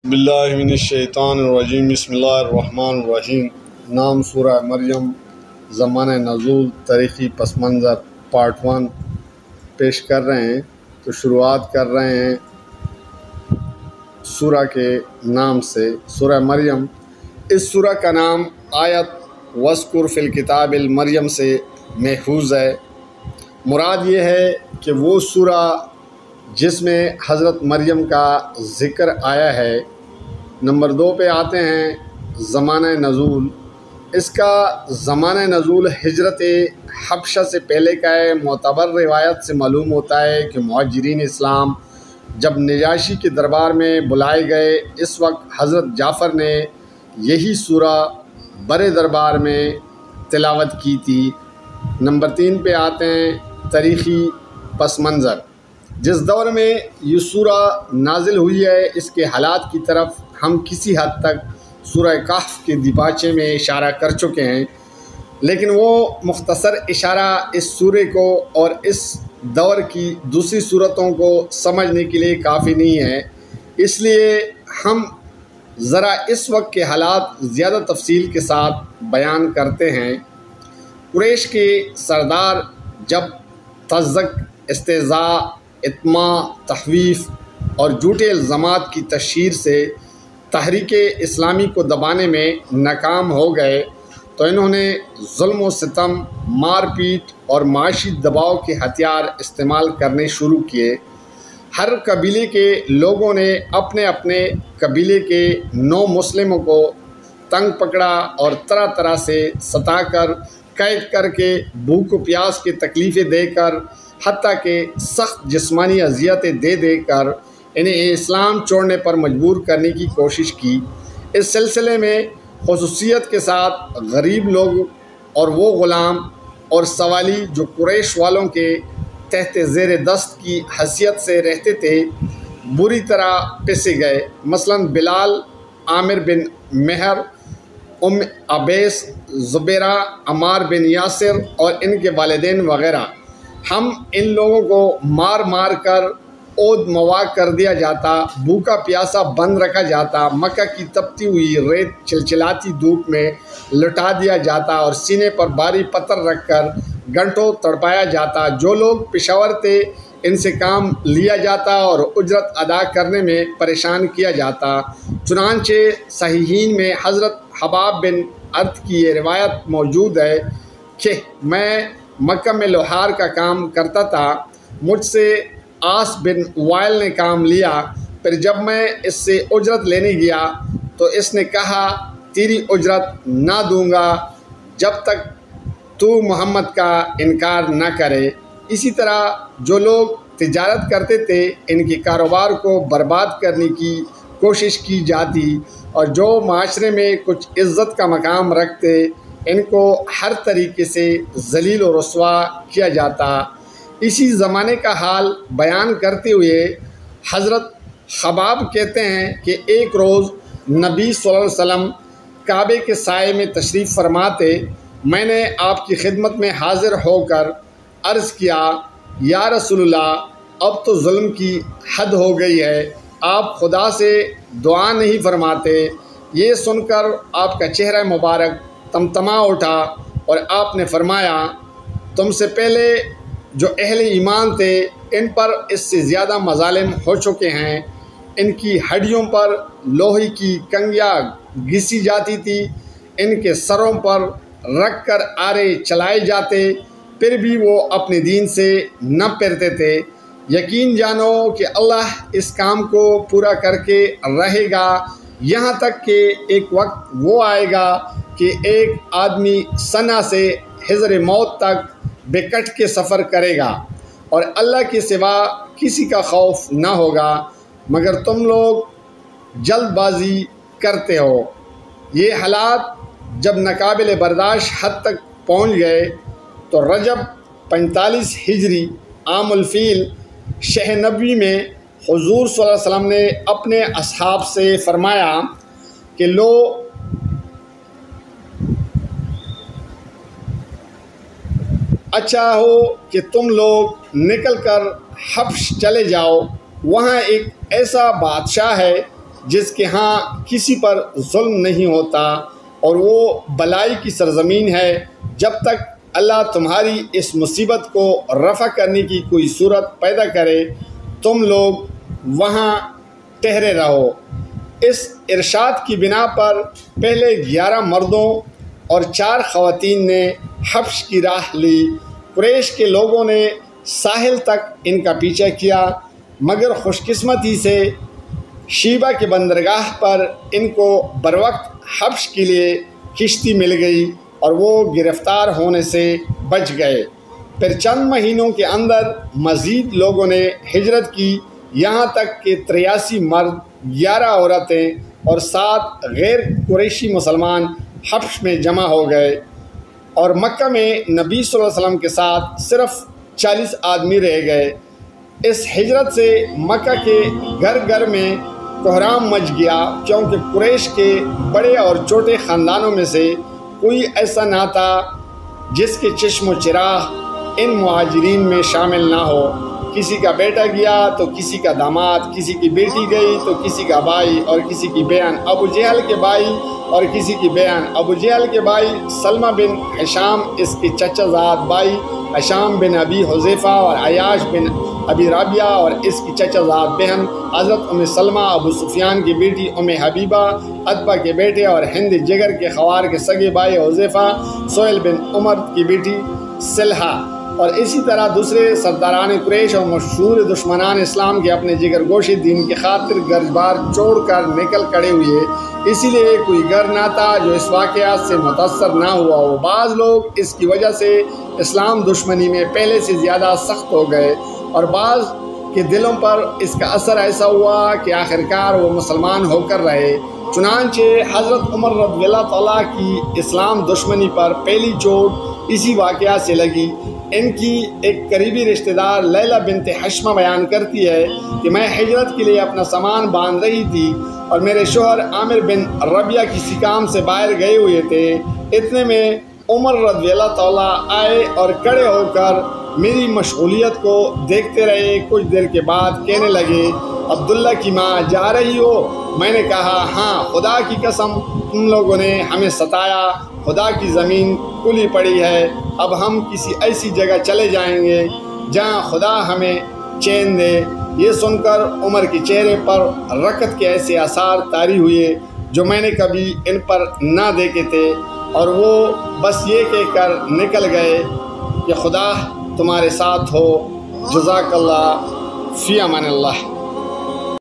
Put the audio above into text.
باللہ من الشیطان الرجیم بسم اللہ الرحمن الرحیم۔ نام سورہ مریم، زمانہ نزول، تاریخی پس منظر پارٹ 1 پیش کر رہے ہیں۔ تو شروعات کر رہے ہیں سورہ کے نام سے، سورہ مریم۔ اس سورہ کا نام آیت وَاذْكُرْ فِي الْكِتَابِ المریم سے محفوظ ہے۔ مراد یہ ہے کہ وہ سورہ جس میں حضرت مریم کا ذکر آیا ہے۔ نمبر 2 پہ آتے ہیں زمانہ نزول۔ اس کا زمانہ نزول ہجرت حبشہ سے پہلے کا ہے۔ معتبر روایت سے معلوم ہوتا ہے کہ مہاجرین اسلام جب نجاشی کے دربار میں بلائے گئے، اس وقت حضرت جعفر نے یہی سورہ بڑے دربار میں تلاوت کی تھی۔ نمبر 3 پہ آتے ہیں تاریخی پس منظر۔ جس دور میں یہ سورہ نازل ہوئی ہے، اس کے حالات کی طرف ہم کسی حد تک سورہ کہف کے دیباچے میں اشارہ کر چکے ہیں، لیکن وہ مختصر اشارہ اس سورے کو اور اس دور کی دوسری صورتوں کو سمجھنے کے لیے کافی نہیں ہے۔ اس لیے ہم ذرا اس وقت کے حالات زیادہ تفصیل کے ساتھ بیان کرتے ہیں۔ قریش کے سردار جب تزک، استہزاء، اطماع، تخویف اور جھوٹے الزامات کی تشہیر سے تحریک اسلامی کو دبانے میں ناکام ہو گئے تو انہوں نے ظلم و ستم، مار پیٹ اور معاشی دباؤ کے ہتھیار استعمال کرنے شروع کیے۔ ہر قبیلے کے لوگوں نے اپنے اپنے قبیلے کے نو مسلموں کو تنگ پکڑا اور طرح طرح سے ستا کر، قید کر کے، بھوک و پیاس کی تکلیفیں دے کر، حتیٰ کہ سخت جسمانی اذیتیں دے دے کر انہیں اسلام چھوڑنے پر مجبور کرنے کی کوشش کی۔ اس سلسلے میں خصوصیت کے ساتھ غریب لوگ اور وہ غلام اور سوالی جو قریش والوں کے تحت زیر دست کی حیثیت سے رہتے تھے، بری طرح پسے گئے۔ مثلا بلال، عامر بن مہر، عبیس، زبیرہ، عمار بن یاسر اور ان کے والدین وغیرہ۔ ہم ان لوگوں کو مار مار کر عود موا کر دیا جاتا، بھوکا پیاسا بند رکھا جاتا، مکہ کی تپتی ہوئی ریت چلچلاتی دھوپ میں لٹا دیا جاتا اور سینے پر بھاری پتھر رکھ کر گھنٹوں تڑپایا جاتا۔ جو لوگ پشاور تھے ان سے کام لیا جاتا اور اجرت ادا کرنے میں پریشان کیا جاتا۔ چنانچہ صحیحین میں حضرت حباب بن ارت کی یہ روایت موجود ہے کہ میں مکہ میں لوہار کا کام کرتا تھا، مجھ سے آس بن وائل نے کام لیا۔ پھر جب میں اس سے اجرت لینے گیا تو اس نے کہا تیری اجرت نہ دوں گا جب تک تو محمد کا انکار نہ کرے۔ اسی طرح جو لوگ تجارت کرتے تھے، ان کے کاروبار کو برباد کرنے کی کوشش کی جاتی، اور جو معاشرے میں کچھ عزت کا مقام رکھتے ان کو ہر طریقے سے ذلیل و رسوا کیا جاتا۔ اسی زمانے کا حال بیان کرتے ہوئے حضرت خباب کہتے ہیں کہ ایک روز نبی صلی اللہ علیہ وسلم کعبے کے سائے میں تشریف فرما تھے۔ میں نے آپ کی خدمت میں حاضر ہو کر عرض کیا، یا رسول اللہ، اب تو ظلم کی حد ہو گئی ہے، آپ خدا سے دعا نہیں فرماتے۔ یہ سن کر آپ کا چہرہ مبارک تمتما اٹھا اور آپ نے فرمایا، تم سے پہلے جو اہل ایمان تھے ان پر اس سے زیادہ مظالم ہو چکے ہیں۔ ان کی ہڈیوں پر لوہے کی کنگیاں گھسی جاتی تھی، ان کے سروں پر رکھ کر آرے چلائے جاتے، پھر بھی وہ اپنے دین سے نہ پھرتے تھے۔ یقین جانو کہ اللہ اس کام کو پورا کر کے رہے گا، یہاں تک کہ ایک وقت وہ آئے گا کہ ایک آدمی ثنا سے حضر موت تک بے کٹ کے سفر کرے گا اور اللہ کے سوا کسی کا خوف نہ ہوگا، مگر تم لوگ جلد بازی کرتے ہو۔ یہ حالات جب ناقابل برداشت حد تک پہنچ گئے تو رجب 45 ہجری عام الفیل شہ نبوی میں حضور صلی اللہ علیہ وسلم نے اپنے اصحاب سے فرمایا کہ لو اچھا ہو کہ تم لوگ نکل کر حبش چلے جاؤ، وہاں ایک ایسا بادشاہ ہے جس کے ہاں کسی پر ظلم نہیں ہوتا، اور وہ بلائی کی سرزمین ہے۔ جب تک اللہ تمہاری اس مصیبت کو رفع کرنے کی کوئی صورت پیدا کرے تم لوگ وہاں ٹھہرے رہو۔ اس ارشاد کی بنا پر پہلے 11 مردوں اور 4 خواتین نے حبش کی راہ لی۔ قریش کے لوگوں نے ساحل تک ان کا پیچھا کیا، مگر خوش قسمتی سے شیبہ کے بندرگاہ پر ان کو بروقت حبش کے لیے کشتی مل گئی اور وہ گرفتار ہونے سے بچ گئے۔ پھر چند مہینوں کے اندر مزید لوگوں نے ہجرت کی، یہاں تک کہ 83 مرد، 11 عورتیں اور 7 غیر قریشی مسلمان حبش میں جمع ہو گئے، اور مکہ میں نبی صلی اللہ علیہ وسلم کے ساتھ صرف 40 آدمی رہ گئے۔ اس ہجرت سے مکہ کے گھر گھر میں کوہرام مچ گیا، کیونکہ قریش کے بڑے اور چھوٹے خاندانوں میں سے کوئی ایسا نہ تھا جس کے چشم و چراغ ان مہاجرین میں شامل نہ ہو۔ کسی کا بیٹا گیا تو کسی کا داماد، کسی کی بیٹی گئی تو کسی کا بھائی اور کسی کی بہن، ابو جہل کے بھائی اور کسی کی بہن۔ ابو جہل کے بھائی سلمہ بن حشام، اس کے چچا زاد بھائی حشام بن ابی حذیفہ اور عیاش بن ابی رابعہ، اور اس کی چچا زاد بہن حضرت ام سلمہ، ابو سفیان کی بیٹی ام حبیبہ، عتبہ کے بیٹے اور ہند جگر کے خوار کے سگے بھائی حذیفہ، سہیل بن عمر کی بیٹی سلحہ، اور اسی طرح دوسرے سرداران قریش اور مشہور دشمنان اسلام کے اپنے جگر گوشے دین کی خاطر گھر بار چھوڑ کر نکل کھڑے ہوئے۔ اسی لیے کوئی گھر نہ تھا جو اس واقعات سے متاثر نہ ہوا ہو۔ بعض لوگ اس کی وجہ سے اسلام دشمنی میں پہلے سے زیادہ سخت ہو گئے، اور بعض کے دلوں پر اس کا اثر ایسا ہوا کہ آخرکار وہ مسلمان ہو کر رہے۔ چنانچہ حضرت عمر رضی اللہ تعالیٰ کی اسلام دشمنی پر پہلی چوٹ اسی واقعہ سے لگی۔ ان کی ایک قریبی رشتہ دار لیلہ بنت حشمہ بیان کرتی ہے کہ میں ہجرت کے لیے اپنا سامان باندھ رہی تھی اور میرے شوہر عامر بن ربیعہ کسی کام سے باہر گئے ہوئے تھے۔ اتنے میں عمر رضی اللہ تعالیٰ آئے اور کھڑے ہو کر میری مشغولیت کو دیکھتے رہے۔ کچھ دیر کے بعد کہنے لگے، عبداللہ کی ماں جا رہی ہو؟ میں نے کہا ہاں، خدا کی قسم تم لوگوں نے ہمیں ستایا، خدا کی زمین کھلی پڑی ہے، اب ہم کسی ایسی جگہ چلے جائیں گے جہاں خدا ہمیں چین دے۔ یہ سن کر عمر کے چہرے پر رکت کے ایسے آثار طاری ہوئے جو میں نے کبھی ان پر نہ دیکھے تھے، اور وہ بس یہ کہہ کر نکل گئے کہ خدا تمہارے ساتھ ہو، جزاک اللہ، فی امان اللہ۔